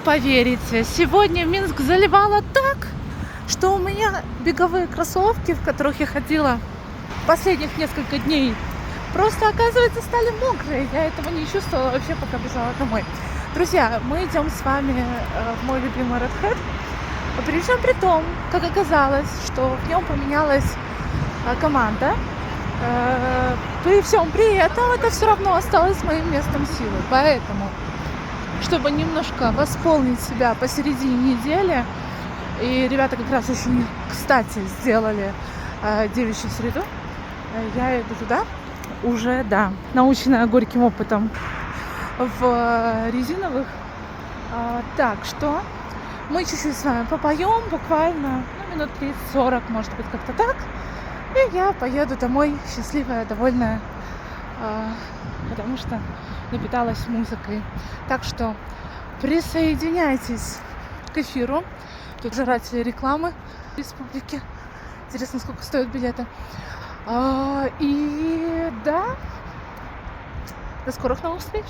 поверите, сегодня Минск заливало так, что у меня беговые кроссовки, в которых я ходила последних несколько дней, просто, оказывается, стали мокрые. Я этого не чувствовала вообще, пока бежала домой. Друзья, мы идем с вами в мой любимый Red Hat. Причем при том, как оказалось, что в нем поменялась команда. При всем при этом это все равно осталось моим местом силы. Поэтому, чтобы немножко восполнить себя посередине недели, и ребята как раз очень, кстати, сделали девичью среду, я иду туда уже, да, наученная горьким опытом в резиновых. Так что мы чуть-чуть с вами попоем, буквально минут 30-40, может быть, как-то так. И я поеду домой счастливая, довольная, потому что напиталась музыкой. Так что присоединяйтесь к эфиру. Тут жиратели рекламы республики. Интересно, сколько стоят билеты. И да, до скорых новых встреч!